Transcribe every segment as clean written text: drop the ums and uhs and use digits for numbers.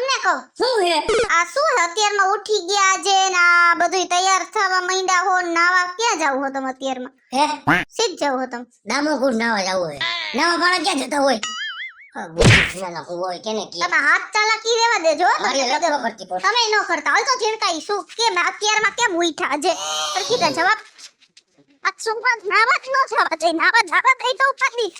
તમને કહું શું હે આ શું હે અત્યારમાં ઉઠી ગયા છે ને આ બધું તૈયાર થવા માંડ્યા હો નાવા ક્યાં જાવ હો તમે અત્યારમાં હે સીધ જાવ હો તમે દામોકુંડ નાવા જવું હે નાવા વાળા ક્યાં જતા હોય હા બોલી ના હોય કેને કે તમે હાથ ચાલાકી રહેવા દેજો હો, મારી તમે લગન કરતી પણ તમે ન કરતા હાલ તો ચીણકાઈ શું કેમ અત્યારમાં કેમ ઉઠ્યા છે સરખી દે જવાબ આ શું વાત નાવા જ ન જવા દે નાવા જવા દે તો ઉપાડી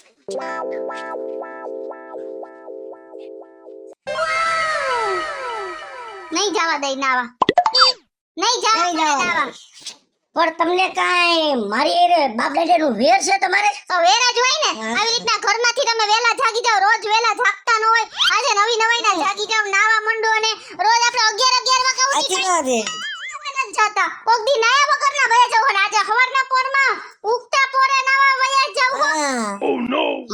નહીં જવા દે નાવા નહીં જવા દે નાવા પણ તમને કાઈ મારી એરે બાપ દાદાનું વેર છે તમારે તો વેરા જ હોય ને આવી રીતના ઘરમાંથી તમે વેલા જાગી જાવ રોજ વેલા જાગતા ન હોય આજે નવી નવાઈના જાગી જાવ નાવા મંડો અને રોજ આપણે 11 વાગે ઉઠી જાતા કોક દી નાયા વગરના ભયા જાવ અને આજે સવારના પોરમાં ઉગતા પોરે નાવા વયા જાવ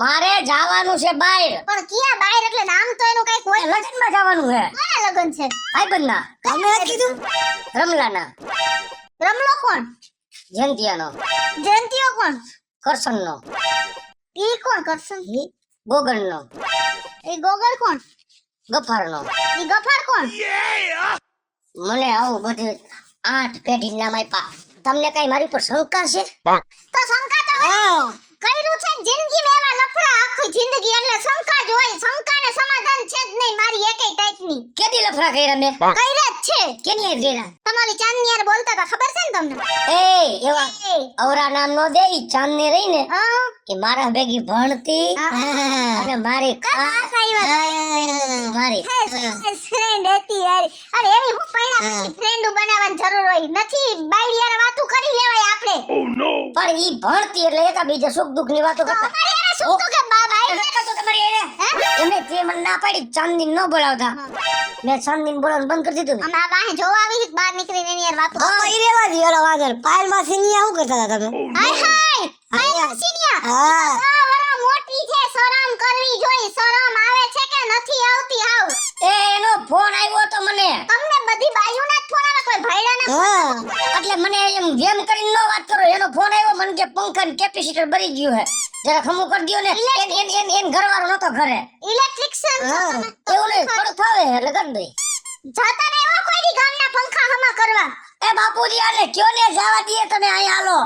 મારે જવાનું છે બહાર પણ ક્યાં બહાર એટલે નામ તો એનું કઈક હોય લગ્નમાં જવાનું છે કોના લગન છે ભાઈબંધના તમે કીધું રમલાના રમલો કોણ જયંતિયાનો જયંતીઓ કોણ કરશનનો ઈ કોણ કરશન ગોગણનો ઈ ગોગળ કોણ ગફારનો ઈ ગફાર કોણ મને આવું બધું 8 પેઢી નામ આપ્યા તમને કઈ મારી પર શંકા છે તો શંકા તો કર્યું છે જિંદગીમાં એવા લફડા આખી જિંદગી એટલે શંકા જ હોય શંકાને સમાધાન છે જ નહીં મારી એકેય ટાઈપની કેદી લફડા કર્યા મેં કઈરે જ છે કેની ગેરા તમારી ચાંદની યાર બોલતા હતા ખબર છે ને તમને એ એવા અવરા નામ નો દે ઈ ચાંદને રહી ને હા કે મારા ભેગી ભણતી અને મારી મારી ફ્રેન્ડ હતી યાર અરે એવી હું પૈણા ફ્રેન્ડ બનાવવાની જરૂર હોય નથી બાયડી યાર વાતો કરી લેવાય આપણે પણ ઈ ભણતી એટલે એકા બીજા સુખ દુઃખ ની વાતો કરતા અમારે એને શું તો કે બાબા તો તમારી એને એમને તે મને ના પાડી ચાંદની ન બોલાવતા મેં ચાંદની બોલાવવાનું બંધ કરી દીધું અમે આ વાહે જોવા આવી બહાર નીકળીને એની યાર વાતો હા ઈ રેવા દી ઓલા વાગર પાયલ માં સિનિયા શું કરતા હતા તમે હાય હાય સિનિયા હા વરા મોટી છે શરમ કરવી જોઈ શરમ આવે છે કે નથી આવતી આવ એ એનો ફોન આવ્યો તો મને તમને બધી બાયુના જ ફોન આવે કોઈ ભાઈડાના એટલે મને એમ જેમ કરીને નો વાત કરો એનો ફોન આવ્યો મને કે પંખા કેપેસિટર ભરી ગયું હે જરા ખમુ કરી દયો ને એન ઘરવાળો નતો ઘરે ઇલેક્ટ્રિશિયન એવું નહીં થોડું થાવે એટલે કરી દઈ જાતા ને એવા કોઈ દી ગામના પંખા હમા કરવા એ બાપુજી આને કયો ને જવા દઈએ તમે અહીં હાલો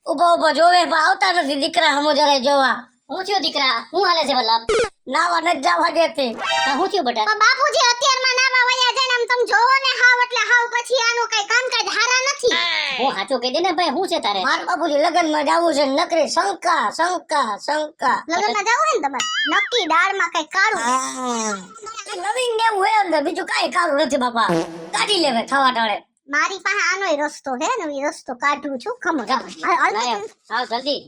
ઉભો ઉભો જોવે પણ આવતા નથી દીકરા હમો જરા જોવા હું થયો દીકરા હું હાલે છે ભલા નાવા ન જવા દેતી હું થયો બેટા પણ બાપુજી અત્યારમાં નાવા વયા જાય ને આમ તમે જોવો ને હાવ એટલે હાવ પછી આનું કઈ કામકાજ હારા નથી હું સાચું કહી દે ને ભાઈ હું છે તારે માર બાપુજી લગન માં જાવું છે નકરી શંકા શંકા શંકા લગનમાં જાવ ને તમારે નક્કી દાળમાં કઈ કાળું નવીન ને હું અંદર બીજું કાઈ કાળું નથી બાપા કાઢી લેવે થવા ટાળે મારી પાસે આનોય રસ્તો હે ને એ રસ્તો કાઢું છું ખમો આવ જલ્દી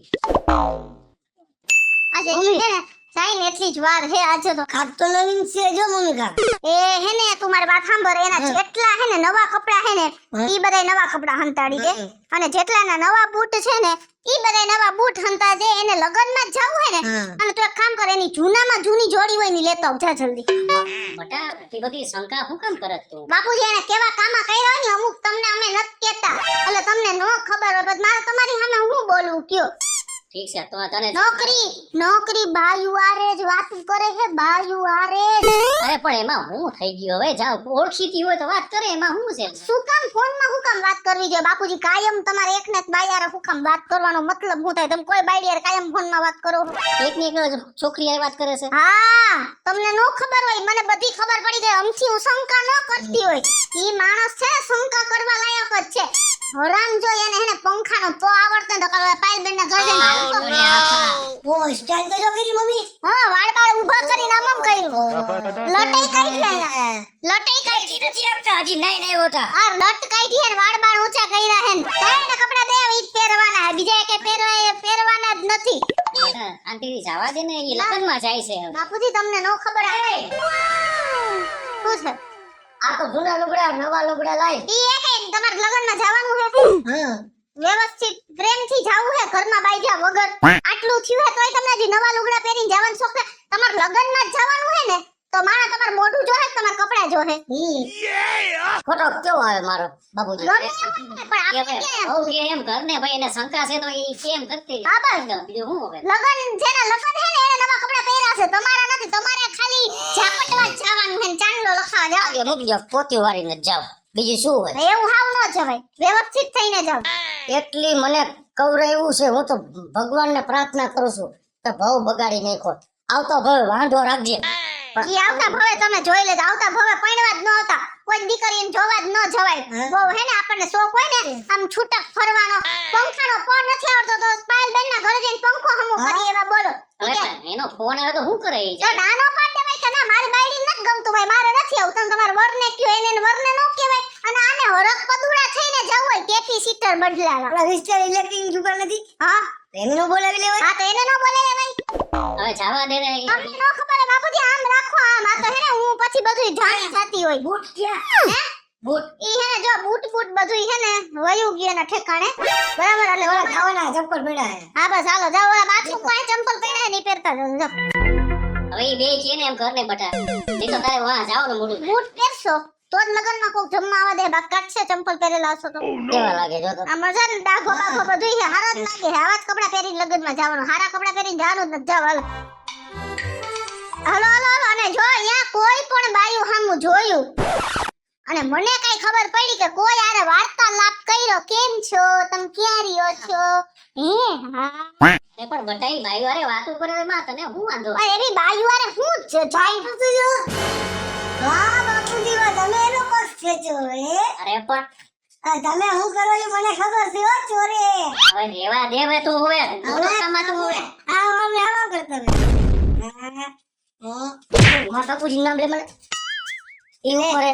આજે હે ને સાઈન એટલી જ વાર હે આજે તો ખાટ તો નવીન છે જો મમ્મી કા એ હે ને તું મારી વાત સાંભળ એના જેટલા હે ને નવા કપડા હે ને ઈ બધાય નવા કપડા હંતાડી દે અને જેટલાના નવા બૂટ છે ને ઈ બધાય નવા બૂટ હંતા દે એને લગનમાં જ જાવું હે ને અને તું એક કામ કર એની જૂનામાં જૂની જોડી હોય ની લેતો આવજા જલ્દી બટા તી બધી શંકા હું કામ કરત તું બાપુજી એને કેવા કામા કર્યા ને અમુક તમને અમે નથી કહેતા એટલે તમને નો ખબર હોય બસ મારે તમારી સામે હું બોલું કયો ઠીક છે તો તને નોકરી બાયુ આરે જ વાત કરે છે બાયુ આરે અરે પણ એમાં હું થઈ ગયો હવે જાવ ઓળખીતી હોય તો વાત કરે એમાં હું છે શું કામ ફોનમાં હું કામ વાત કરવી જોઈએ બાપુજી કાયમ તમારે એકને જ બાયારે હું કામ વાત કરવાનો મતલબ હું થાય તમે કોઈ બાયડીયાર કાયમ ફોનમાં વાત કરો એકની એક છોકરી આ વાત કરે છે હા તમને નો ખબર હોય મને બધી ખબર પડી ગઈ અમથી હું શંકા ન કરતી હોય ઈ માણસ છે શંકા કરવા લાયક જ છે હરામ જો એને પંખાનો પો આવડતો તો પાયલ બેન ના ઘરે ઓ સ્ટાઈલ તો જો કરી મમ્મી હા વાળ બાળ ઊભા કરીને આમ કર્યું લટાઈ કાઢી લટાઈ કાઢી નથી આવતા હજી નહીં નહીં હોતા આ લટ કાઢી અને વાળ બાળ ઊંચા કર્યા હે તારે કપડા દે ઈ પહેરવાના હે બીજા કે પહેરવાના જ નથી બેટા આંટી જવા દે ને એ લગનમાં જાય છે બાપુજી તમને નો ખબર હે શું છે આ તો જૂના લુગડા નવા લુગડા લાય ઈ એક તમારે લગનમાં જવાનું હે હા વ્યવસ્થિત પ્રેમથી જાવું હે ઘરમાં બાઈજા વગર આટલું થયું હે તોય તમને જે નવા લુગડા પહેરીને જવાનું શોખ છે તમારે લગનમાં જ જવાનું હે ને તો મારા તમાર મોઢું જોહે તમાર કપડા જોહે ફોટો કેવો આવે મારો બાબુજી પણ આપણે ઓકે એમ કર ને ભાઈ એને શંકા છે તો ઈ કેમ કરતી હા બસ બીજું હું હવે લગન જેના લગન હે ને એને નવા કપડા પહેર્યા છે તમારા નથી તમારે ખાલી ઝાપટવા જ જવાનું હે ચાંદલો ખાવા જાવ. આગે મૂકી જાવ, પોતી વાળીને જ જાવ, બીજું શું હોય? એવું હાવ ન જવાય, વ્યવસ્થિત થઈને જાવ. એટલી મને કવરાયું છે, હું તો ભગવાનને પ્રાર્થના કરું છું કે ભાવ બગાડી નાખો, આવતો ભાવ વાંધો રાખજે. ઈ આવતા ભવે તમે જોઈ લેજો, આવતા ભવે પૈણવા જ ન આવતા, કોઈ દીકરીને જોવા જ ન જવાય. બહુ હે ને આપણને શોખ હોય ને આમ છૂટક ફરવાનો, પંખાનો પર નથી આવતો તો પાયલ બેન ના ઘરે જઈને પંખો હમું કરી એવા બોલો. એનો ફોન આવે તો શું કરે ઈ? તો નાનો પાડ દેવાય કે ના મારી બાયડી નથી ગમતું ભાઈ, મારે નથી આવતું. તમે તમારા વરને કયો, એને વરને નો કહેવાય. અને આને હરખ પદુડા થઈને જવું હોય કેપી સીટર બદલાવા. આપણા વિસ્તાર ઇલેક્ટ્રિક દુકાન નથી, હા એને નો બોલાવી લેવાય. હા તો એને નો બોલાવે ભાઈ. હવે જવા દે ને. તમને નો ખબર હે બાપુજી, આમ રાખો આમ. આ તો હે ને હું પછી બધું જાણી જાતી હોય. બૂટ ક્યાં? હે બૂટ ઈ હે ને જો બૂટ બધું હે ને વયું ગયું એના ઠેકાણે, બરાબર. એટલે ઓલા ખાવાના ચપ્પલ પડ્યા છે. હા બસ હાલો જાઓ, ઓલા બાથરૂમ પાસે ચંપલ પહેર્યા નહીં પહેરતા જાઓ, જાઓ. હવે ઈ બે છે ને એમ ઘર ને બટા, નહીં તો તારે વાં જાવનું મોડું. બૂટ પહેરશો તો જ લગનમાં કોક જમવા આવે દે, બાકી કાઢશે ચંપલ પહેરેલા હશો તો. કેવા લાગે જો તો? આ મજા ને ડાઘો બાઘો બધું હે, હારા જ લાગે હે. આવા જ કપડાં પહેરીને લગનમાં જવાનું, હારા કપડાં પહેરીને જવાનું જ નથી. જાવ હાલો હાલો હાલો હાલો. અને જો અહીંયા કોઈ પણ બાયું સામું જોયું અને મને કઈ ખબર પડી કે કોઈ આરે વાર્તાલાપ કર્યો, કેમ છો તમે, ક્યાં રહ્યો છો, હે હા એ પણ બટાઈ ભાઈ વારે વાતો કરે માં તને હું વાંધો? અરે એવી બાયું આરે હું જ જાય નથી જો. વાહ બાપુજી વાહ, તમે એનો પક્ષ ખેંચો હે. અરે પણ તમે હું કરો છો મને ખબર છે હો ચોરે. હવે રેવા દે હવે તું હવે મોટામાં તું હવે આ અમે આવા કરતા હા બાપુજી નામ લે મને ઈ કરે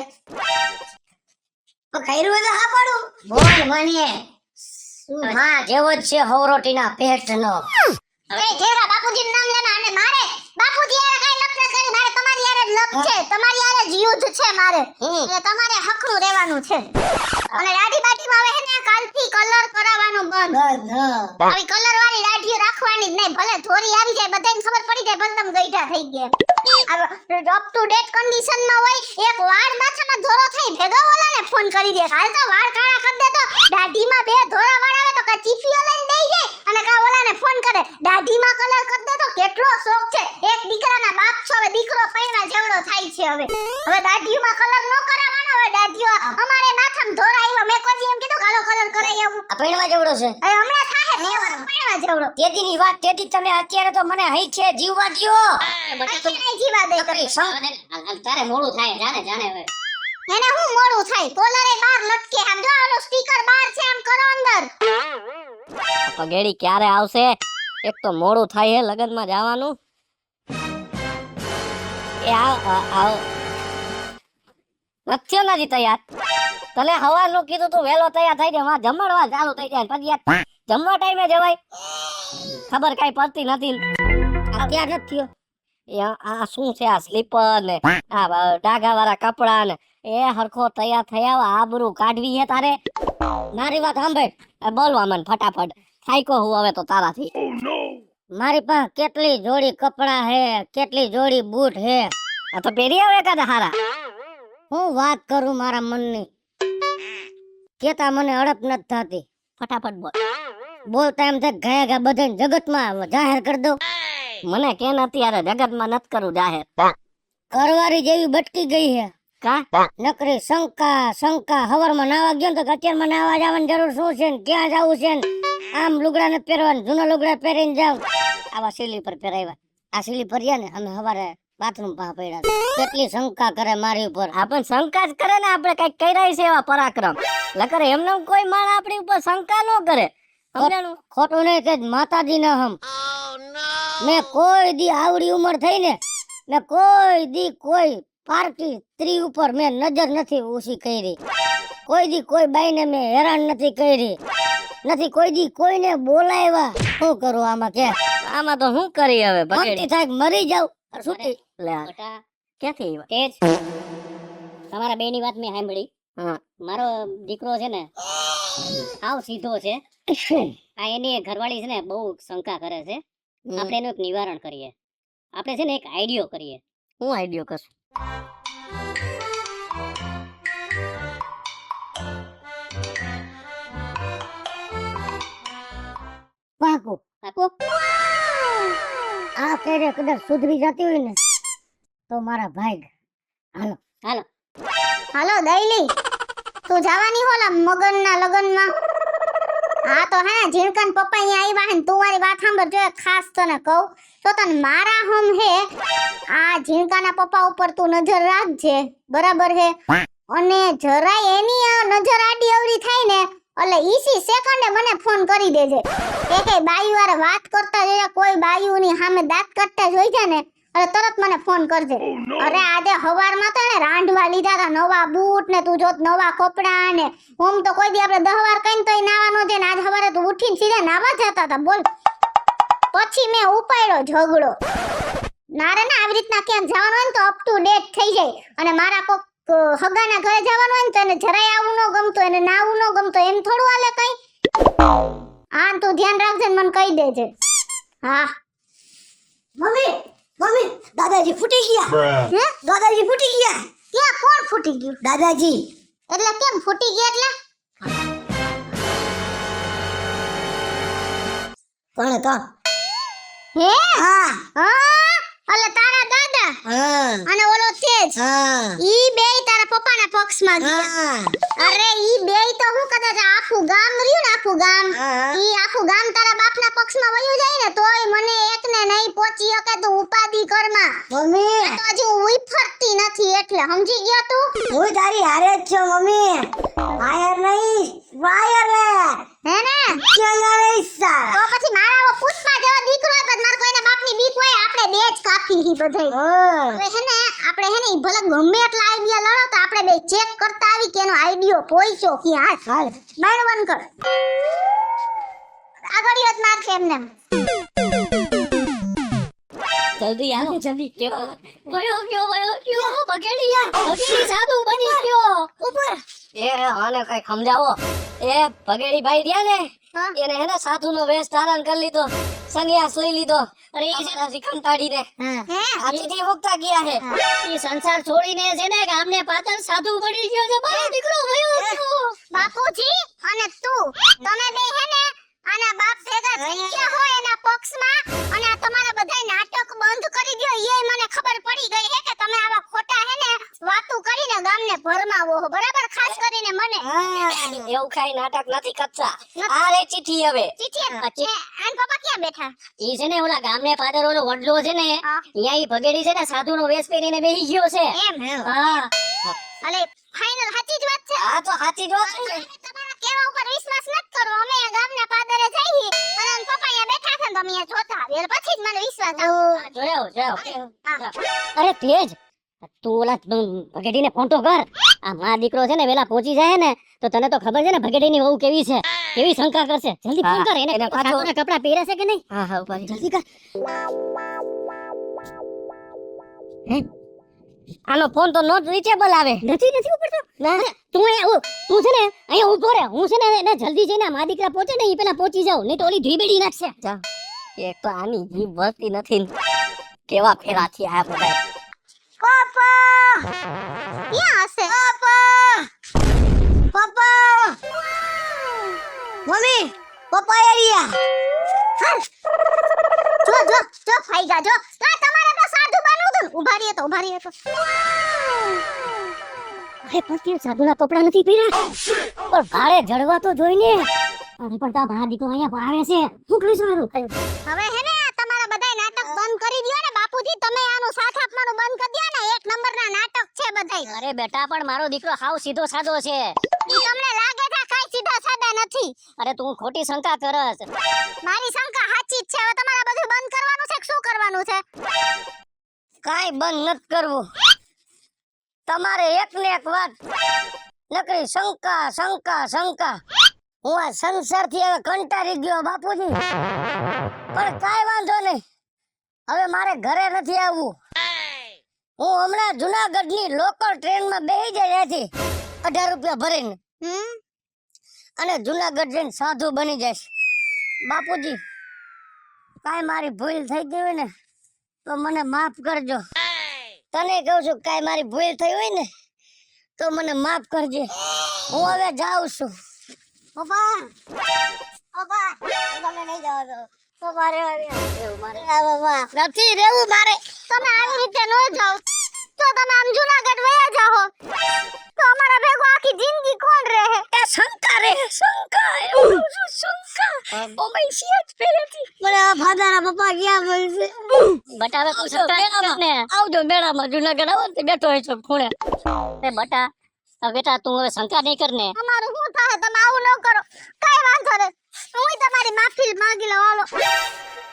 તો ખૈરું હોય તો હા પાડું. બોલ મને માં જેવો જ છે હવરોટીના પેટનો. એ જેરા બાપુજીનું નામ લેના. અને મારે બાપુજી આરે કઈ લપ ન કરી, મારે તમારી આરે જ લપ છે, તમારી આરે જ યુદ્ધ છે મારે. એટલે તમારે હકનું રહેવાનું છે. અને દાઢી બાટીમાં હવે હે ને કાલથી કલર કરાવવાનું બંધ. આવી કલર વાળી દાઢીઓ રાખવાની જ નહીં. ભલે ધોરી આવી જાય, બધાને ખબર પડી જાય, ભલે તમે ગઈઢા થઈ ગયા. અપ ટુ ડેટ કન્ડિશનમાં હોય. એક વાળ માથામાં ધોરો થઈ ભેગા ઓલાને ફોન કરી દે, હાલ તો વાળ કાળા કરી દે, તો દાઢીમાં બે ધોરા વાળ આવે તો કા ચીફીઓ લઈને દઈ જાય અને કા ઓલાને ફોન કરે દાઢીમાં કલર કરી દે. તો કેટલો શોખ છે. એક દીકરાના બાપ છો, હવે દીકરો પૈણા જેવડો થાય છે. હવે દાઢીમાં કલર નો કરાવવાનો. હવે દાઢીઓ અમારે માથામાં ધોરા આવ્યો, મેં કોઈ એમ કીધું કાલો કલર કરાઈ આવું. આ પૈણવા જેવડો છે. હવે હમણાં થાહે પૈણા જેવડો. તેદીની વાત તેદી તમે અત્યારે તો મને હઈ છે જીવવા દ્યો. અત્યારે જીવા દે કરી. તારે મોડું થાય જાણે જાણે હવે. એને હું મોડું થાય, કોલરે બાર લટકે. આમ જો ઓલો સ્ટીકર બાર છે, આમ કરો અંદર. પગેડી ક્યારે આવશે? એક તો મોડું થાય હે લગનમાં જવાનું. એ આવ નથી નથી તૈયાર. તને હવાનું કીધું તું વેલો તૈયાર થઈ જાય, જમણવા ચાલુ થઈ જાય, પછી યાર જમવા ટાઈમે જવાય ખબર કઈ પડતી નથી. અત્યાર નથી થયો. એ આ શું છે આ સ્લીપર ને આ ડાઘા વાળા કપડા ને એ હરખો તૈયાર થયા આબરૂ કાઢવી હે તારે. મારી વાત સાંભળ, બોલવા મને ફટાફટ. થાયકો હું હવે તો તારાથી. મારી પાસે કેટલી જોડી કપડા હે, કેટલી જોડી બૂટ હે. આ તો પહેરી આવે એકાદા હારા. હું વાત કરું મારા મનની, કેતા મને અડપ નથી થતી. ફટાફટ બોલ. બોલતા એમ થાય ગયા ગયા બધાને જગતમાં જાહેર કરી દઉં. મને કે અત્યારે જગતમાં નથી કરવું જાહેર. કરવારી જેવી બટકી ગઈ હે કા નકરી શંકા. હવારમાં નાવા ગયો ને તો અત્યારમાં નાવા જવાની જરૂર શું છે ને ક્યાં જવું છે ને આમ લુગડા નથી પહેરવાનું, જૂના લુગડા પહેરીને જાવ. આવા સ્લીપર પહેરાવ્યા. આ સ્લીપર રહ્યા ને અમે સવારે બાથરૂમ પાસે પડ્યા. કેટલી શંકા કરે મારી ઉપર. આપણ શંકા જ કરે ને, આપણે કઈક કર્યા છે એવા પરાક્રમ. લકરે એમને કોઈ માણ આપણી ઉપર શંકા ન કરે. ખોટું નહીં કે માતાજી ના હમ. મેં કોઈ દી આવડી ઉંમર થઈ ને મેં કોઈ દી કોઈ પાર્ટી સ્ત્રી ઉપર મેં નજર નથી ઓછી કરી. કોઈ દી કોઈ બાઈને મેં હેરાન નથી કરી. નથી કોઈ દી કોઈને બોલાવ્યા. શું કરું આમાં? કે આમાં તો શું કરી હવે? ભક્તિ થાય મરી જાવ. છૂટી લે ક્યાંથી તેજ તમારા બેની વાત મેં સાંભળી. મારો દીકરો છે ને આવ સીધો છે. આ એની ઘરવાળી છે ને બહુ શંકા કરે છે. આપણે એનું એક નિવારણ કરીએ. આપણે છે ને એક આઈડિયો કરીએ. હું આઈડિયો કરશું? પાકો પાકો આ કેરે કદાચ સુધરી જતી હોય ને તો મારા ભાઈ. હાલો હાલો હાલો દઈલી, તું જવાની હોલા મગનના લગનમાં? હા તો હે ઝીણકાન પપ્પા અહીંયા આવ્યા હે ને તું મારી વાત સાંભળ, જો એક ખાસ તને કહું તો તને મારા હમ હે આ ઝીણકાના પપ્પા ઉપર તું નજર રાખજે, બરાબર હે? અને જરાય એની આ નજર આડી અવળી થાય ને એટલે ઈસી સેકન્ડે મને ફોન કરી દેજે. કે બાયુ વારે વાત કરતા જોયા, કોઈ બાયુની સામે દાંત કાઢતા જોઈ જાય ને એટલે તરત મને ફોન કરજે. અરે આજે હવારમાં તો એને રાંધવા લીધા હતા, નવા બૂટ ને તું જોત નવા કપડા ને ઓમ તો કોઈ દી આપણે 10 વાર કઈને તોય નાવા નો દે ને આજ હવારે તો ઉઠીને સીધા નાવા જતા હતા બોલ. પછી મેં ઉપાડ્યો ઝઘડો. નારે ના આવી રીતના ક્યાંક જવાનું હોય ને તો અપ ટુ ડેટ થઈ જાય. અને મારા કોક હગાના ઘરે જવાનું હોય ને તો એને જરાય આવું ન ગમતું, એને નાવું ન ગમતું, એમ થોડું હાલે કઈ. હા તું ધ્યાન રાખજે ને મને કહી દેજે. હા મમ્મી મમ્મી દાદાજી ફૂટી ગયા. હે દાદાજી ફૂટી ગયા. ક્યાં કોણ ફૂટી ગયું? દાદાજી. એટલે કેમ ફૂટી ગયા એટલે? કોણ તો? હે હા હા અલે તારા દાદા હા અને ઓલો તેજ હા ઈ બેય તારા પપ્પાના પક્ષમાં ગયા. હા અરે ઈ બેય તો હું કદાચ આખું ગામ રહ્યું ને આખું ગામ હા. ઈ આખું ગામ તારા બાપના પક્ષમાં વયું જાય ને તોય મને એકને નહીં પહોંચી શકે તું ઉપાધિ કરમાં. મમ્મી તો હજી હું ફરતી નથી એટલે સમજી ગયો તું? હું તારી હારે જ છું મમ્મી. વાયર નહીં વાયર હે ને ચલા નહીં તો સારા. પછી મારા પુષ્પા જેવો દીકરો હતો માર કોઈને બાપની બીક હોય આપણે બે જ કાફી હી બધાય. હવે હે ને આપણે હે ને ઈ ભલે ગમે એટલા આઈડિયા લડો તો આપણે બે ચેક કરતા આવી કે એનો આઈડિયો પોઈચો કે હાથ હાલ માર વન કર આગળ યત માર કે એમને જલ્દી આવો જલ્દી કયો કયો બગેડી યાર બગેડી સાદુ બની ગયો ઉપર. એ આને કઈ સમજાવો. એ બગેડી ભાઈ રહ્યા ને હા એને હે ને સાધુનો વેશ ધારણ કરી લીધો, સંન્યાસ લઈ લીધો. અરે એ છે ને કંટાળીને હે આથી મુક્તા ગયા છે. એ સંસાર છોડીને છે ને ગામને પાછળ સાધુ બની ગયો છે. મારો દીકરો વયો ગયો. બાપુજી અને તું તમે બે હે ને આના બાપ ભેગા થઈ ગયા હોય એના પક્ષમાં અને આ તમારા બધાય નાટક બંધ કરી દો. એ મને ખબર પડી ગઈ હે કે તમે આવા ખોટા હે ને વાતું કરીને ગામને ભરમાવો છો, બરાબર? ખાસ કરીને મને એવું કઈ નાટક નથી કરતા. આ રે ચીઠી હવે. ચીઠી આન પપ્પા ક્યાં બેઠા? ઈ છે ને ઓલા ગામને પાદર ઓલો વડલો છે ને હા. અહીંયા ઈ ભગેડી છે ને સાધુનો વેશ પહેરીને બેહી ગયો છે. એમ હા અલે ફાઇનલ સાચી જ વાત છે. આ તો સાચી જ વાત છે. તમારા કેવા ઉપર વિશ્વાસ નથી કરવો. અમે આ ગામના પાદરે જઈએ અને આન પપ્પા અહીંયા બેઠા છે ને તો અમે અહીંયા જોતા આવીએ એટલે પછી જ મને વિશ્વાસ આવે. જોયો હા. અરે તેજ તું ઓલા ભગેડીને ફોન તો કર. આ માં દીકરો છે ને વેલા પહોંચી જાય ને તો તને તો ખબર છે ને ભગેડીની વહુ કેવી છે, કેવી શંકા કરશે. જલ્દી ફોન કર. એને સાધુના કપડા પહેરે છે કે નહીં? હા હા ઉપર જલ્દી કર. હે આનો ફોન તો નોટ રીચેબલ આવે. નથી ઉપડતો. ના તું છે ને અહીંયા ઊભો રહે. હું છે ને એને જલ્દી જઈને મા દીકરા પહોંચે ને ઈ પેલા પહોંચી જાવ, નહીં તો ઓલી ધીબેડી નાખશે. જા એક તો આની જીભ વળતી નથી. કેવા ફેરા થયા આ બધા. પપ્પા ક્યાં હશે? પપ્પા મમ્મી પપ્પા એરિયા. જો ફાઈગા જો આ તમારે તો સાધુ બનવું હતું. ઉભા રહીએ તો અરે પણ તે સાધુના કપડા નથી પહેર્યા. પણ ભાડે જડવા તો જોઈને. અરે પણ તા ભાડા દીકરો અહીંયા ભાવે છે. શું કરીશું મારું? હવે હે ને તમારા બધાય નાટક બંધ કરી દ્યો ને બાપુજી. તમે આનું સાથ આપવાનું બંધ કરી દ્યો ને. એક નંબરના નાટક છે બધાય. અરે બેટા પણ મારો દીકરો હાવ સીધો સાધો છે. ઈ તમને લાગે છે કાઈ સીધા સાદા નથી. અરે તું ખોટી શંકા કરસ. મારી શંકા સાચી જ છે. હવે તમારે બધું બંધ કરવાનું છે કે શું કરવાનું છે? કાઈ બંધ નથી કરવું. તમારે એક ને એક વાત નકરી શંકા. હું આ સંસારથી હવે કંટાળી ગયો બાપુજી. પણ કાઈ વાંધો નહીં. હવે મારે ઘરે નથી આવવું. હું હમણાં જુનાગઢની લોકલ ટ્રેનમાં બેસી જાય ત્યાંથી 18 રૂપિયા ભરીને અને જુનાગઢ જઈને સાધુ બની જઈશ. બાપુજી કાંઈ મારી ભૂલ થઈ ગઈ હોય ને તો મને માફ કરજો. તને કહું છું કાંઈ મારી ભૂલ થઈ હોય ને તો મને માફ કરજે. હું હવે જાઉં છું. પપ્પા તમે નહીં જાવ તો મારે નથી રહેવું મારે. તમે આવી રીતે ન જાઓ તો તમે આમ જુનાગઢ વયા જાઓ. હવે તું સબસ્ક્રાઇબ કર ને. આવજો મેળામાં જુનાગઢ આવો ને તે બેઠો હોય છે ખૂણે એ બટા હવે બેટા તું હવે શંકા નહીં કર ને. અમારું શું થાય તમે આવું ન કરો કઈ વાંધો નહીં હું તમારી માફી માંગી લઉં હાલો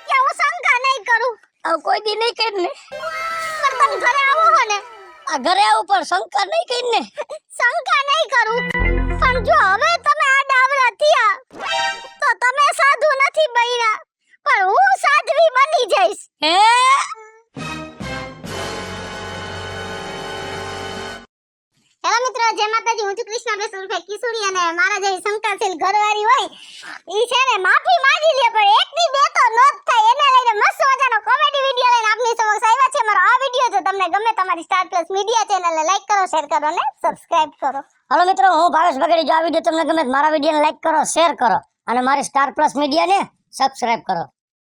કે હું શંકા નહીં કરું આવ કોઈ દી નહીં કરી ને પણ તમે ઘરે આવો હો ને આ ઘરે આવું પણ શંકા નહીં કરી ને શંકા નહીં કરું પણ જો હવે તમે આ ડાવરા થયા તો તમે સાધુ નથી બન્યા પણ હું સાધ્વી બની જઈશ હે હેલો મિત્રો જય માતાજી હું છું કૃષ્ણા બેસુલભાઈ કિશોરી અને મારા જે શંકાશીલ ઘરવાળી હોય ઈ છે ને માફી માંગી લે પણ એક ની બે તો નો જ થાય એને લઈને મસ્ત મજાનો કોમેડી વિડિયો લઈને આપની સમક્ષ આવ્યા છે મારો આ વિડિયો જો તમને ગમે તમારી સ્ટાર પ્લસ મીડિયા ચેનલને લાઈક કરો શેર કરો અને સબસ્ક્રાઇબ કરો હાલો મિત્રો હું ભાવેશ બગડી જો આ વિડિયો તમને ગમે તો મારા વિડિયોને લાઈક કરો શેર કરો અને મારી સ્ટાર પ્લસ મીડિયાને સબસ્ક્રાઇબ કરો